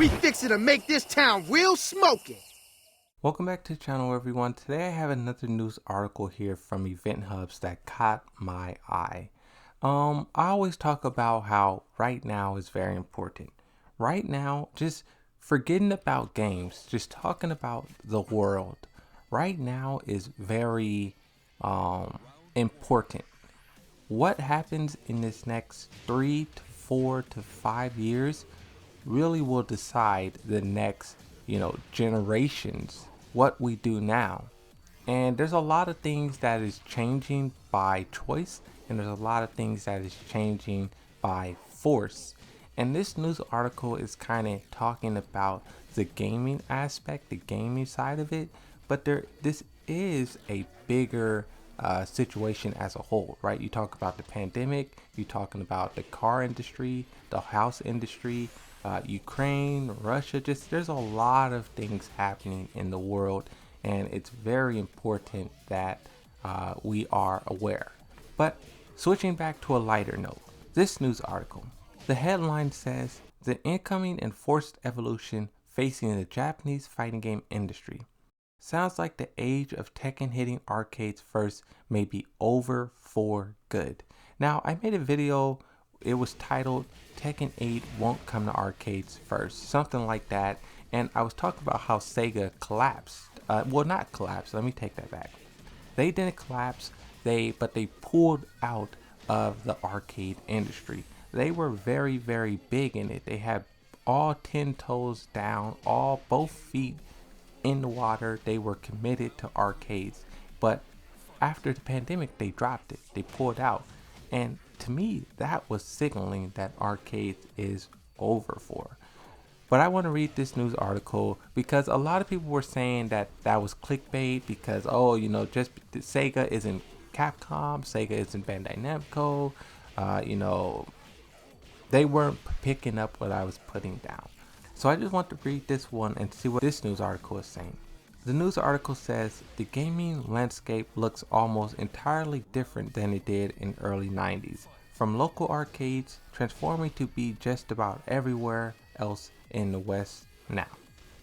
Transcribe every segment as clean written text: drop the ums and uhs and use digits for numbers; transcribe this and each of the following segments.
We fixin' to make this town real smoking. Welcome back to the channel, everyone. Today I have another news article here from Event Hubs that caught my eye. I always talk about how right now is very important. Right now, just forgetting about games, just talking about the world. Right now is very important. What happens in this next 3 to 4 to 5 years really will decide the next, generations, what we do now. And there's a lot of things that is changing by choice, and there's a lot of things that is changing by force. And this news article is kind of talking about the gaming aspect, the gaming side of it, but this is a bigger situation as a whole, right? You talk about the pandemic, you're talking about the car industry, the house industry, Ukraine, Russia, just there's a lot of things happening in the world, and it's very important that we are aware. But switching back to a lighter note, this news article, the headline says, the incoming and forced evolution facing the Japanese fighting game industry. Sounds like the age of Tekken hitting arcades first may be over for good. Now, I made a video, it was titled Tekken 8 won't come to arcades first, something like that. And I was talking about how Sega collapsed. Well, not collapsed, let me take that back. They didn't collapse, but they pulled out of the arcade industry. They were very, very big in it. They had all 10 toes down, both feet in the water. They were committed to arcades. But after the pandemic, they dropped it. They pulled out. And to me, that was signaling that arcades is over for. But I want to read this news article because a lot of people were saying that was clickbait because, just Sega isn't Capcom, Sega isn't Bandai Namco, they weren't picking up what I was putting down. So I just want to read this one and see what this news article is saying. The news article says the gaming landscape looks almost entirely different than it did in early 90s, from local arcades transforming to be just about everywhere else in the West now.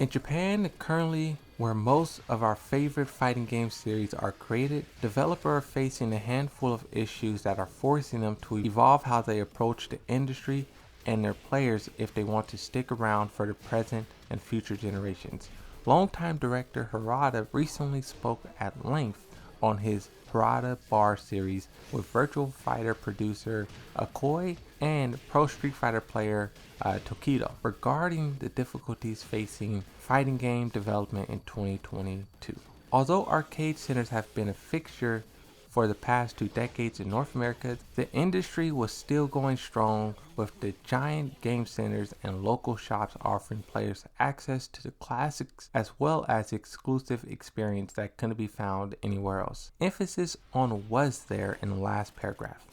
In Japan, currently where most of our favorite fighting game series are created, developers are facing a handful of issues that are forcing them to evolve how they approach the industry and their players if they want to stick around for the present and future generations. Longtime director Harada recently spoke at length on his Haradas Bar series with Virtual Fighter producer Akoi and Pro Street Fighter player Tokido regarding the difficulties facing fighting game development in 2022. Although arcade centers have been a fixture for the past 2 decades in North America, the industry was still going strong with the giant game centers and local shops offering players access to the classics as well as exclusive experience that couldn't be found anywhere else. Emphasis on was there in the last paragraph.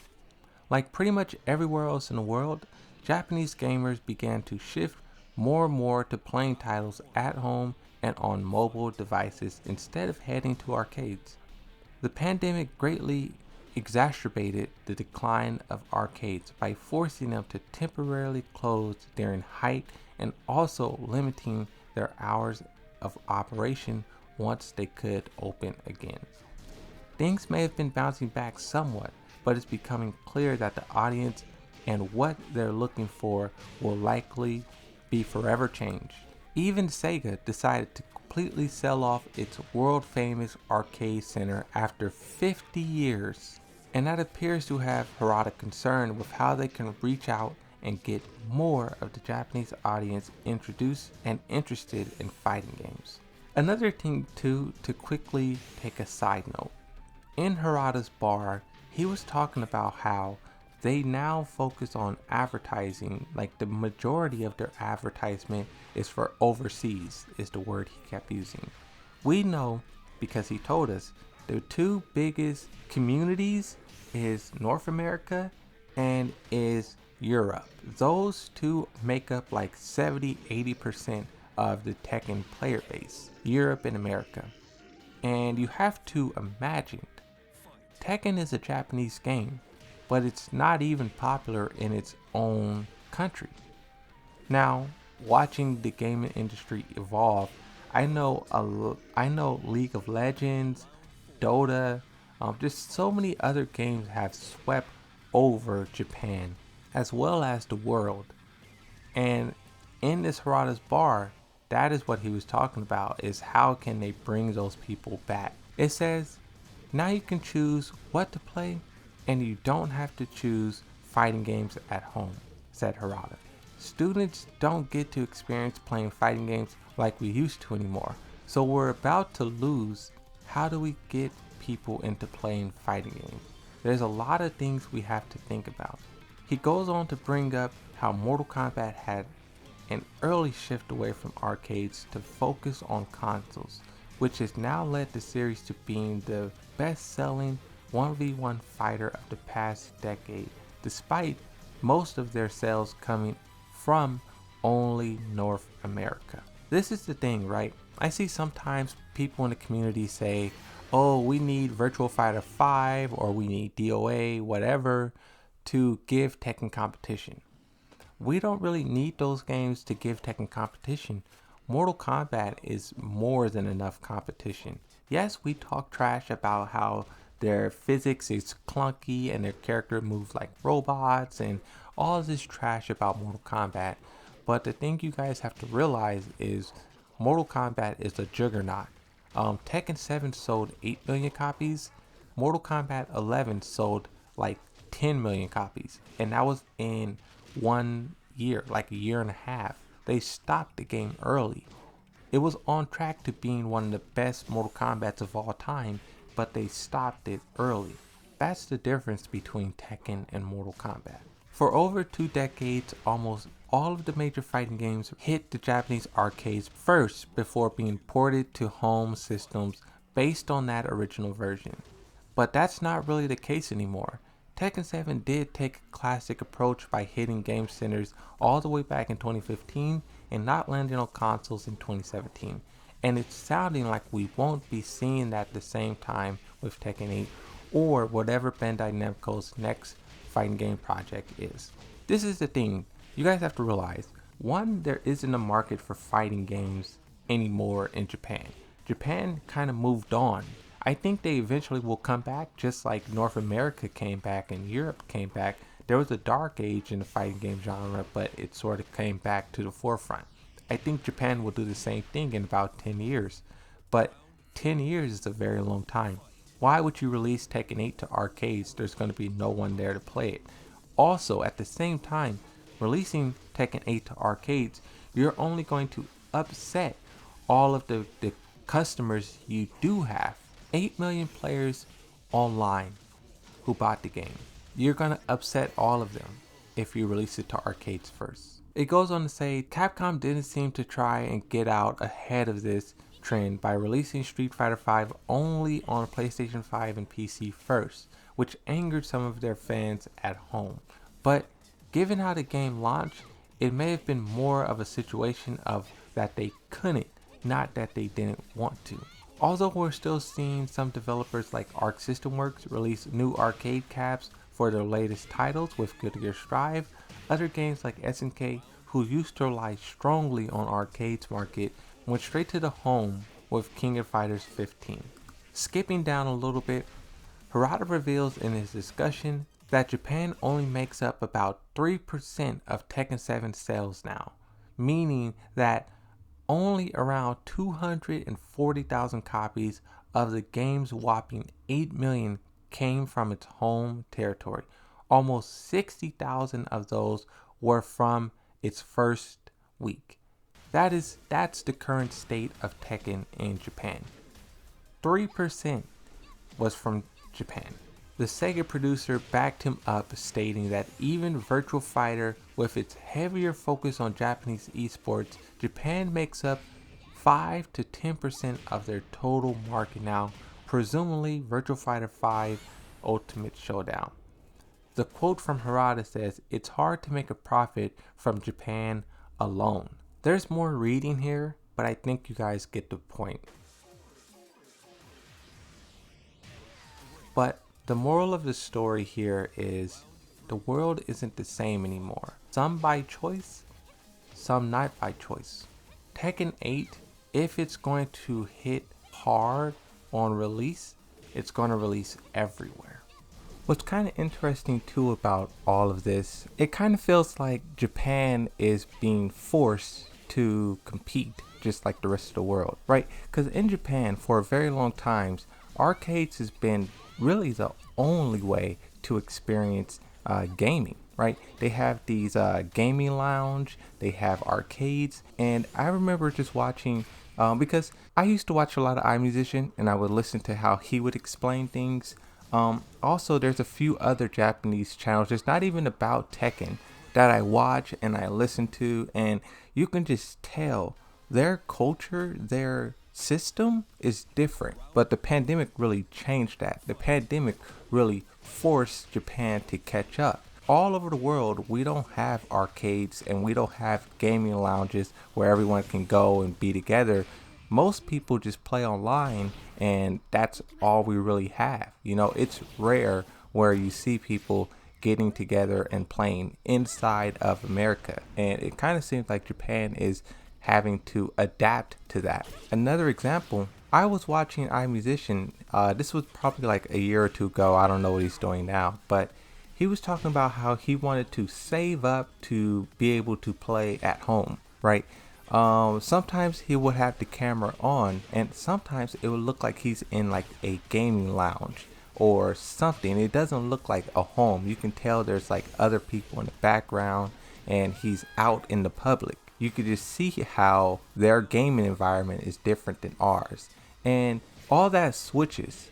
Like pretty much everywhere else in the world, Japanese gamers began to shift more and more to playing titles at home and on mobile devices instead of heading to arcades. The pandemic greatly exacerbated the decline of arcades by forcing them to temporarily close during height and also limiting their hours of operation once they could open again. Things may have been bouncing back somewhat, but it's becoming clear that the audience and what they're looking for will likely be forever changed. Even Sega decided to completely sell off its world-famous arcade center after 50 years, and that appears to have Harada concerned with how they can reach out and get more of the Japanese audience introduced and interested in fighting games. Another thing too, to quickly take a side note, in Haradas Bar, he was talking about how they now focus on advertising, like the majority of their advertisement is for overseas, is the word he kept using. We know, because he told us, the 2 biggest communities is North America and is Europe. Those 2 make up like 70-80% of the Tekken player base, Europe and America. And you have to imagine, Tekken is a Japanese game, but it's not even popular in its own country. Now, watching the gaming industry evolve, I know League of Legends, Dota, just so many other games have swept over Japan as well as the world. And in this Harada's Bar, that is what he was talking about, is how can they bring those people back. It says, now you can choose what to play and you don't have to choose fighting games at home, said Harada. Students don't get to experience playing fighting games like we used to anymore. So we're about to lose. How do we get people into playing fighting games? There's a lot of things we have to think about. He goes on to bring up how Mortal Kombat had an early shift away from arcades to focus on consoles, which has now led the series to being the best-selling 1v1 fighter of the past decade, despite most of their sales coming from only North America. This is the thing, right? I see sometimes people in the community say, oh, we need Virtual Fighter 5 or we need DOA, whatever, to give Tekken competition. We don't really need those games to give Tekken competition. Mortal Kombat is more than enough competition. Yes, we talk trash about how their physics is clunky and their character moves like robots and all this trash about Mortal Kombat. But the thing you guys have to realize is Mortal Kombat is a juggernaut. Tekken 7 sold 8 million copies. Mortal Kombat 11 sold like 10 million copies. And that was in 1 year, like a year and a half. They stopped the game early. It was on track to being one of the best Mortal Kombats of all time, but they stopped it early. That's the difference between Tekken and Mortal Kombat. For over 2 decades, almost all of the major fighting games hit the Japanese arcades first before being ported to home systems based on that original version. But that's not really the case anymore. Tekken 7 did take a classic approach by hitting game centers all the way back in 2015 and not landing on consoles in 2017. And it's sounding like we won't be seeing that the same time with Tekken 8 or whatever Bandai Namco's next fighting game project is. This is the thing, you guys have to realize, one, there isn't a market for fighting games anymore in Japan. Japan kind of moved on. I think they eventually will come back, just like North America came back and Europe came back. There was a dark age in the fighting game genre, but it sort of came back to the forefront. I think Japan will do the same thing in about 10 years. But 10 years is a very long time. Why would you release Tekken 8 to arcades? There's going to be no one there to play it. Also, at the same time, releasing Tekken 8 to arcades, you're only going to upset all of the customers you do have. 8 million players online who bought the game. You're gonna upset all of them if you release it to arcades first. It goes on to say Capcom didn't seem to try and get out ahead of this trend by releasing Street Fighter V only on PlayStation 5 and PC first, which angered some of their fans at home. But given how the game launched, it may have been more of a situation of that they couldn't, not that they didn't want to. Although we're still seeing some developers like Arc System Works release new arcade caps for their latest titles with Good Gear Strive, other games like SNK, who used to rely strongly on arcades market, went straight to the home with King of Fighters 15. Skipping down a little bit, Harada reveals in his discussion that Japan only makes up about 3% of Tekken 7 sales now, meaning that only around 240,000 copies of the game's whopping 8 million came from its home territory. Almost 60,000 of those were from its first week. That's the current state of Tekken in Japan. 3% was from Japan. The Sega producer backed him up, stating that even Virtual Fighter, with its heavier focus on Japanese esports, Japan makes up 5 to 10% of their total market now, presumably Virtual Fighter 5 Ultimate Showdown. The quote from Harada says, "It's hard to make a profit from Japan alone." There's more reading here, but I think you guys get the point. But the moral of the story here is the world isn't the same anymore. Some by choice, some not by choice. Tekken 8, if it's going to hit hard on release, it's going to release everywhere. What's kind of interesting too about all of this, it kind of feels like Japan is being forced to compete just like the rest of the world, right? Because in Japan, for a very long time, arcades has been really the only way to experience gaming, right? They have these gaming lounge, they have arcades, and I remember just watching because I used to watch a lot of iMusician, and I would listen to how he would explain things. Also, there's a few other Japanese channels, it's not even about Tekken, that I watch and I listen to, and you can just tell their culture, their system is different. But the pandemic really changed that. The pandemic really forced Japan to catch up. All over the world, we don't have arcades and we don't have gaming lounges where everyone can go and be together. Most people just play online, and that's all we really have. You know, it's rare where you see people getting together and playing inside of America, and it kind of seems like Japan is having to adapt to that. Another example, I was watching iMusician, this was probably like a year or two ago, I don't know what he's doing now, but he was talking about how he wanted to save up to be able to play at home, right? Sometimes he would have the camera on, and sometimes it would look like he's in like a gaming lounge or something. It doesn't look like a home. You can tell there's like other people in the background, and he's out in the public. You could just see how their gaming environment is different than ours, and all that switches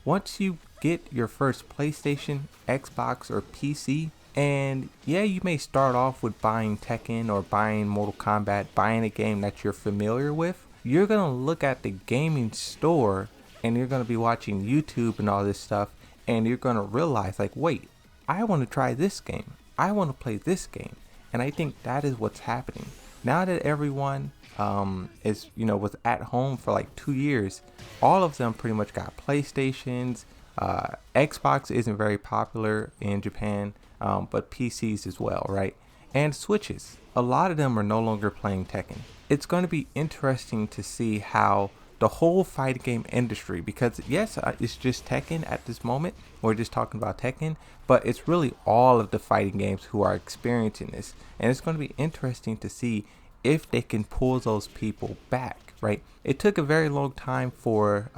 once you get your first PlayStation, Xbox, or PC. And yeah, you may start off with buying Tekken or buying Mortal Kombat, buying a game that you're familiar with. You're gonna look at the gaming store and you're gonna be watching YouTube and all this stuff, and you're gonna realize like, wait, I want to try this game. I want to play this game. And I think that is what's happening now that everyone is, you know, was at home for like 2 years. All of them pretty much got PlayStations. Xbox isn't very popular in Japan, but PCs as well, right? And Switches. A lot of them are no longer playing Tekken. It's going to be interesting to see how the whole fighting game industry, because yes, it's just Tekken at this moment. We're just talking about Tekken, but it's really all of the fighting games who are experiencing this. And it's going to be interesting to see if they can pull those people back, right? It took a very long time for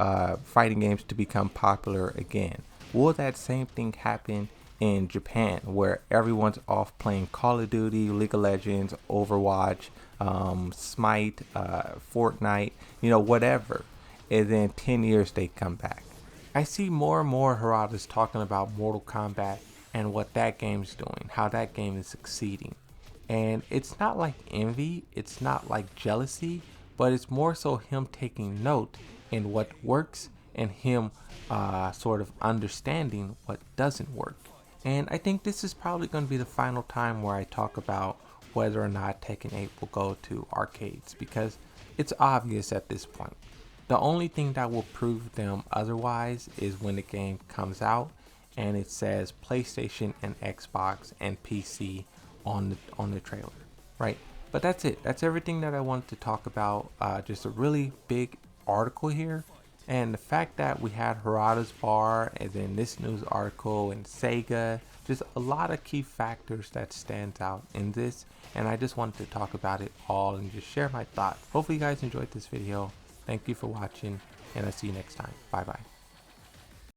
fighting games to become popular again. Will that same thing happen in Japan, where everyone's off playing Call of Duty, League of Legends, Overwatch, Smite, Fortnite, you know, whatever, and then 10 years they come back? I see more and more Haradas talking about Mortal Kombat and what that game's doing, how that game is succeeding. And it's not like envy, it's not like jealousy, but it's more so him taking note in what works and him sort of understanding what doesn't work. And I think this is probably going to be the final time where I talk about whether or not Tekken 8 will go to arcades, because it's obvious at this point. The only thing that will prove them otherwise is when the game comes out and it says PlayStation and Xbox and PC on the trailer, right? But that's it. That's everything that I wanted to talk about. Just a really big article here, and the fact that we had Haradas Bar and then this news article and Sega, just a lot of key factors that stands out in this, and I just wanted to talk about it all and just share my thoughts. Hopefully you guys enjoyed this video. Thank you for watching, and I'll see you next time. Bye bye.